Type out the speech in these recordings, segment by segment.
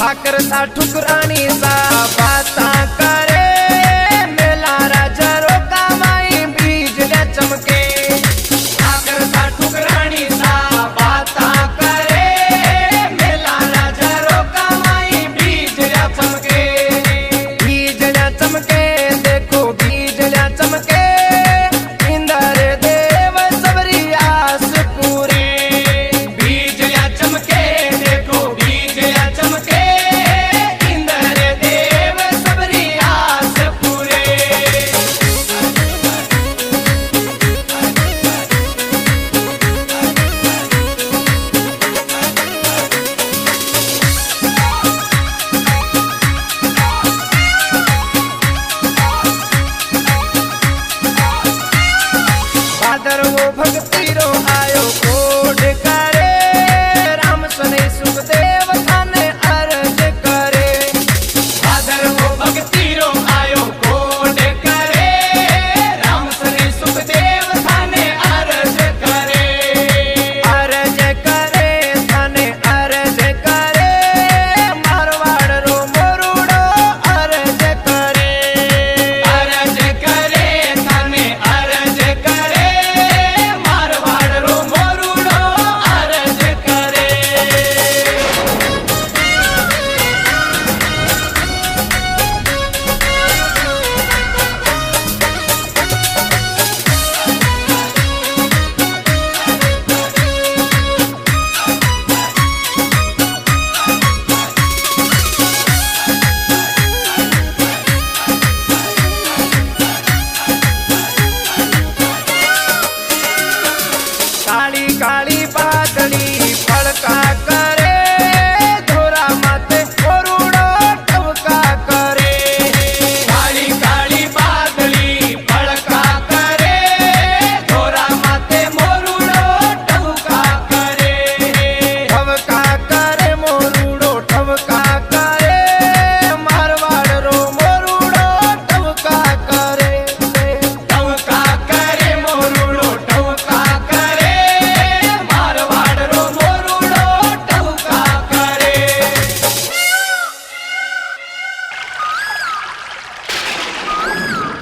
साकर सा ठुकरानी सा बाता करे मेला राजा रोका माई बीज ने चमके साकर सा ठुकरानी सा बाता करे मेला राजा रोका माई बीज ने चमके बीज ने चमके देखो बीज ने चमके इंदर देव सबरी आस पूरे बीज ने चमके देखो बीज ने चमके इंदर देव सबरी आस पूरे भादर वो भक्ति रो आयो कोड करे राम सने सुखदेव थाने अर्ज करे भादर वो भक्ति रो आयो कोड करे राम सने सुखदेव थाने अर्ज करे थाने अर्ज करे मारवाड़ रो मोरूड़ो अर्ज करे थाने अर्ज करे मारवाड़ रो मोरूड़ो अर्ज करे काली काली बादली फड़का करे धोरा माते मोरूड़ो टवका करे काली काली बादली फड़का करे धोरा माते मोरूड़ो टवका करे मोरूड़ो टवका करे मारवाड़ रो मोरूड़ो टवका करे मोरूड़ो टवका करे मारवाड़ रो मोरूड़ो टवका करे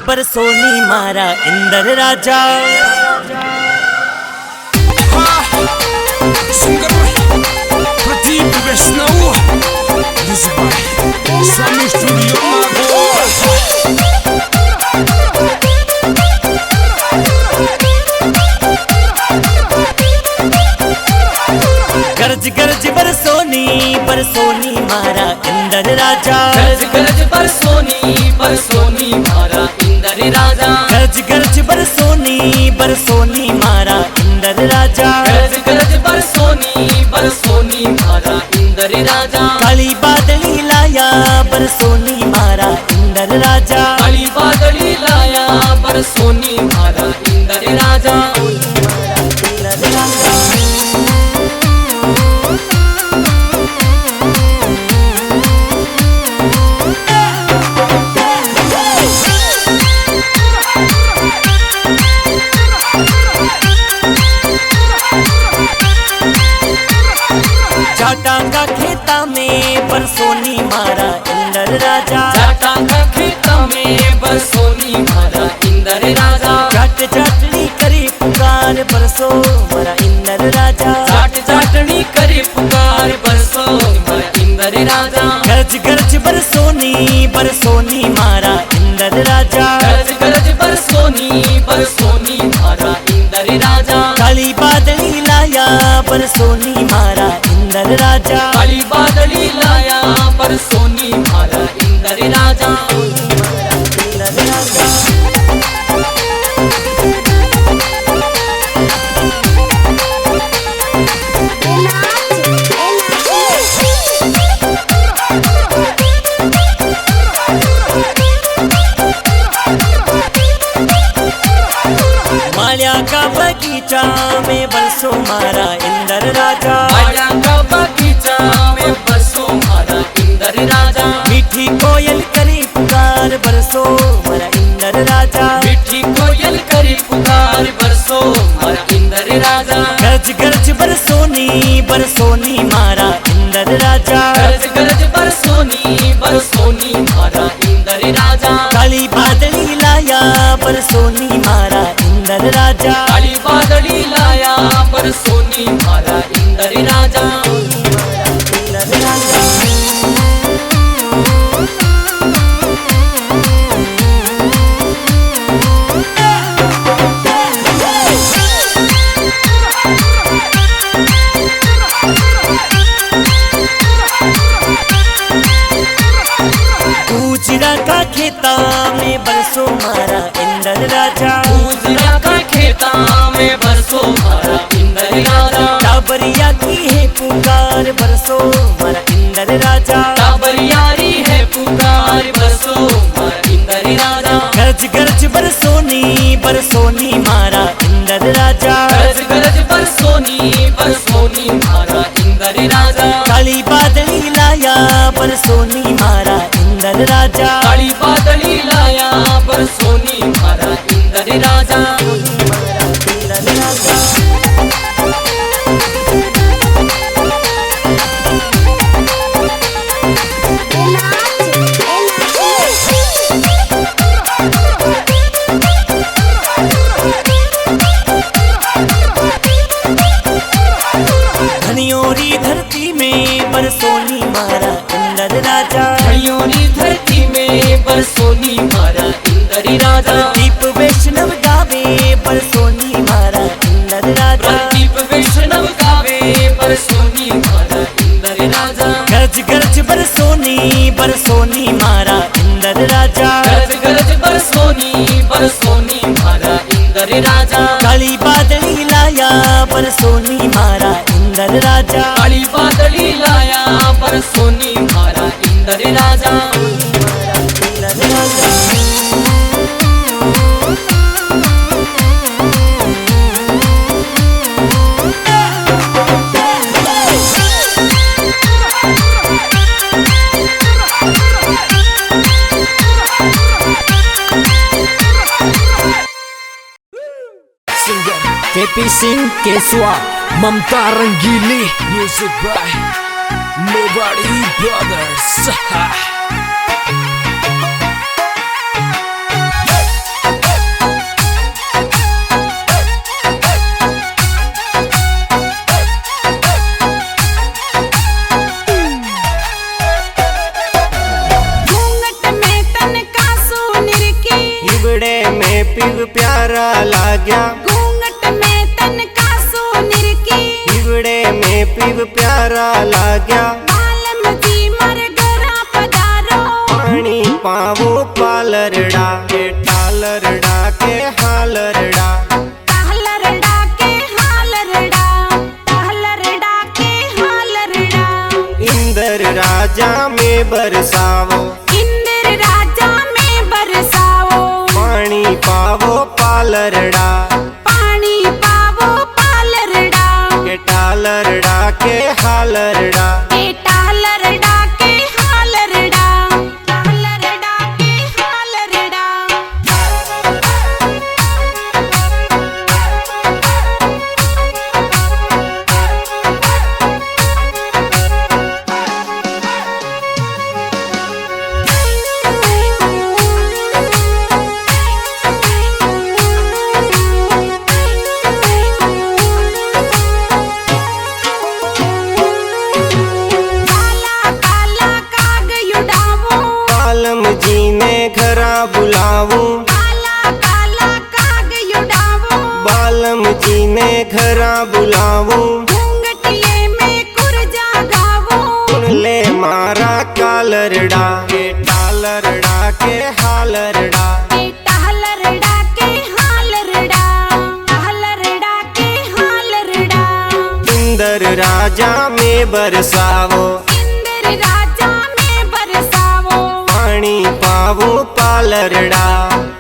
बरसोनी मारा इंदर राजा Pradeep Vaishnav. This is by Swami Studio Mago. गरज गरज बरसोनी बरसोनी मारा इंदर राजा गरज गरज बरसोनी मारा इंदर राजा गरज गरज बरसोनी बरसोनी मारा इंदर राजा गरज गरज बरसोनी मारा इंदर राजा काली बादली लाया बरसोनी मारा इंदर राजा काली बादली लाया बरसोनी मारा इंदर राजा जाटांगा खेता में बरसोनी मारा इंदर राजा जाटा का खेत में बरसोनी मारा इंदर राजा जाट जाटली करी पुकार बरसो मारा इंदर राजा जाट जाटनी करी पुकार बरसो मारा इंदर राजा गरज गरज बरसोनी बरसोनी मारा इंदर राजा गरज गरज बरसोनी मारा इंदर राजा काली बादली लाया बरसोनी मारा इंदर राजा काली बादली लाया बरसोनी मारा इंदर राजा माल्या का बगीचा में बरसो मारा इंदर राजा माया का बगीचा में बरसो मारा इंदर राजा मीठी कोयल करी पुकार बरसो मारा इंदर राजा मिठी कोयल करी पुकार बरसो मारा इंदर राजा गरज गरज बरसोनी बरसोनी मारा इंदर राजा गरज गरज बरसोनी पर सोनी मारा इंदर राजा। काली बादली लाया पर सोनी मारा इंदर राजा। इंदर राजा गुजरा का खेता में बरसों मारा इंदर राजा। गुजरा का खेता में बरसों मारा इंदर राजा। टाबरिया की है पुकार बरसों मारा इंदर राजा। टाबरियारी है पुकार बरसों मारा इंदर राजा। गरज गरज बरसोनी मारा इंदर राजा। गरज गरज बरसोनी मारा इंदर राजा। काली बादली लाया बरसोनी मारा इंदर राजा। काली बादली लाया बरसोनी मारा इंदर राजा। इंदर राजा धनियोरी धरती में बरसोनी मारा इंदर राजा। धनियोरी धरती में बरसोनी मारा इंदर राजा। दीप वैष्णव गावे बरसोनी मारा इंदर राजा। प्रदीप वैष्णव गावे बरसोनी मारा इंदर राजा। गरज गरज बरसोनी मारा इंदर राजा। गरज गरज बरसोनी मारा इंदर राजा। काली बादली लाया बरसोनी मारा इंदर राजा। काली बादली लाया बरसोनी मारा इंदर राजा। इंदर राजा Singer KP Singh Keswa, Mamta Rangili, music by Nobody Brothers. हिबड़े में पिग प्यारा लाग्या। घूंघट में तन का सोनिर की। हिबड़े में पिग प्यारा लाग्या। बालम जी मर गरा पधारो। पानी पावो पालरड़ा के टालरड़ा के हालरड़ा। टालरड़ा के हालरड़ा। टालरड़ा के हालरड़ा। इंदर राजा में बरसावो। इंद्र राजा में बरसाओ। पानी पावो पालरड़ा पानी पावो पालरड़ा। के टालरड़ा के हालरड़ा। के टालरड़ा के हालरड़ा। टालरड़ा के हालरड़ा। काला काला काग युडावो। पालम जी ने घरा बुलावो। काला काला काग युडावो। बालम जी ने घरा बुलावो। घूंघटिये में कुरजा गावो। ले मारा कालरड़ा के टालरड़ा के हालरड़ा। के टालरड़ा के हालरड़ा। टालरड़ा के हालरड़ा। इंदर राजा में बरसावो। इंद्र राजा में बरसावो। पानी पावो पालरड़ा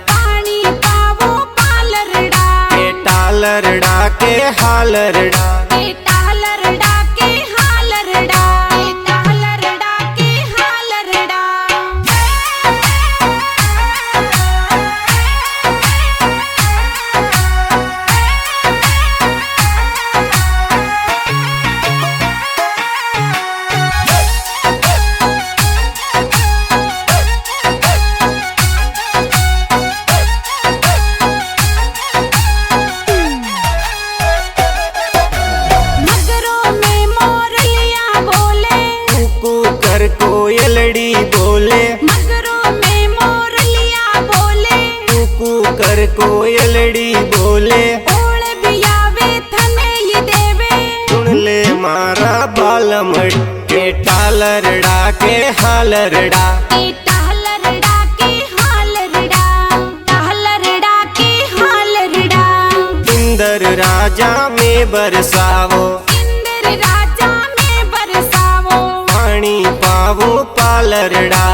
पानी पावो पालरड़ा। के टालरड़ा के हालरड़ा। के टालरड़ा के हालरड़ा। के टालरड़ा के हालरड़ा। कर कोयलड़ी बोले, मगरों में मोरलिया बोले, कू कर कोयलड़ी बोले, ओड़ भी आवे थने ये देवे, सुन ले मारा बालमट के टालरड़ा के हालरड़ा, के टालरड़ा के हालरड़ा, टालरड़ा के हालरड़ा। इंदर राजा में बरसावो, इंद्र राजा में बरसावो, पानी पावो पालरड़ा,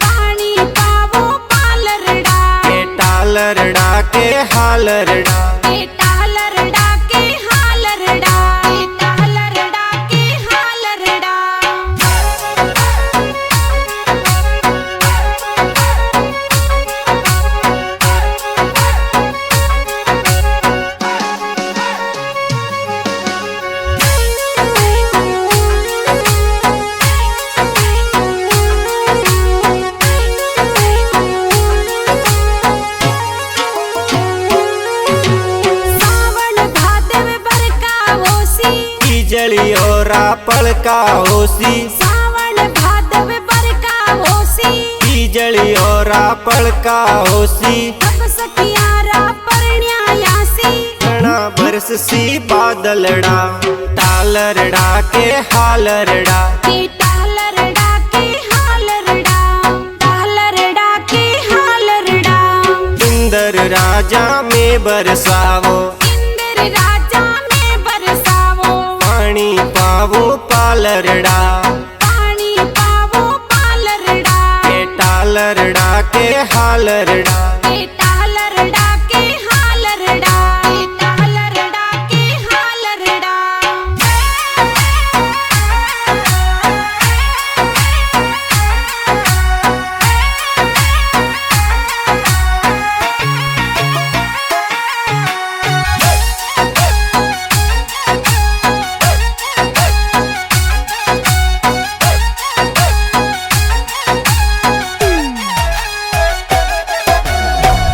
पानी पावो पालरड़ा, के टालरड़ा के हालरड़ा। के टालरड़ा के हालरड़ा, के टालरड़ा के हालरड़ा। सावन भादव बरका होसी, बिजली और पलका होसी, सावन भादव बरका होसी, बिजली और पलका होसी, सब सखियारा परण्यायासी, घना बरस सी बादलड़ा, टालरड़ा के हालरड़ा, के टालरड़ा के हालरड़ा, टालरड़ा के हालरड़ा। इंदर राजा में बरसावो, इंद्र राजा में बरसावो, पानी पावो पालरड़ा, पानी पावो पालरड़ा, के टालरड़ा के हालरड़ा। के टालरड़ा के हालरड़ा, के टालरड़ा के हालरड़ा।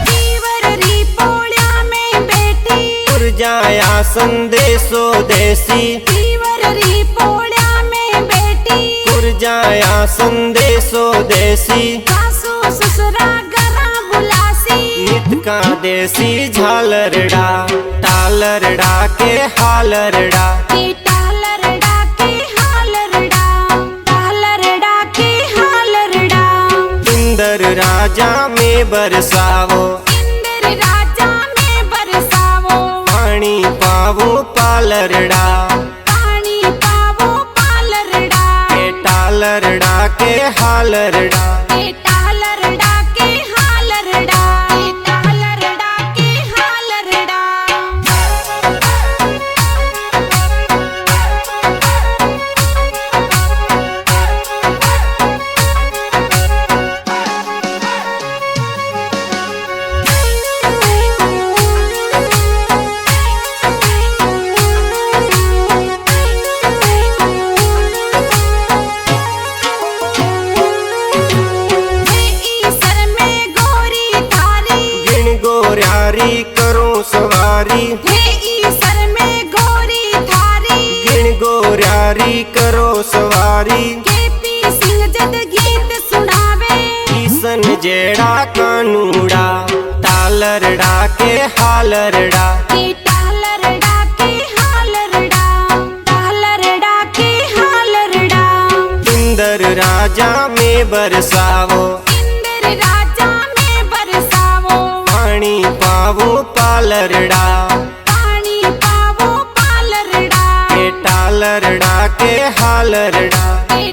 दीवर री पोळ्या में बैठी, उड़ जाया संदेशो देसी, दीवर री पोळ्या में बैठी, उड़ जाया संदेशो देसी, सासू ससुरा गरा बुलासी, नित का देसी झालरड़ा, टालरड़ा के हालरड़ा, के टालरड़ा के हालरड़ा, टालरड़ा के हालरड़ा। इंदर राजा में बरसावो, इंद्र राजा में बरसावो, पानी पावो पालरड़ा, पानी पावो पालरड़ा, के टालरड़ा के हालरड़ा। के टालरड़ा के हालरड़ा, के टालरड़ा के हालरड़ा। हे ईसर में गोरी थारी, गिन गोर्यारी करो सवारी, हे ईसर में गोरी थारी, गिन गोर्यारी करो सवारी, केपी सिंह जद गीत सुनावे, किसन जेड़ा कानूड़ा, टालरड़ा के हालरड़ा, के टालरड़ा के हालरड़ा, टालरड़ा के हालरड़ा। इंदर राजा में बरसावो, इंद्र राजा में बरसावो, पानी पावो पालरड़ा, पानी पावो पालरड़ा, के टालरड़ा के हालरड़ा। के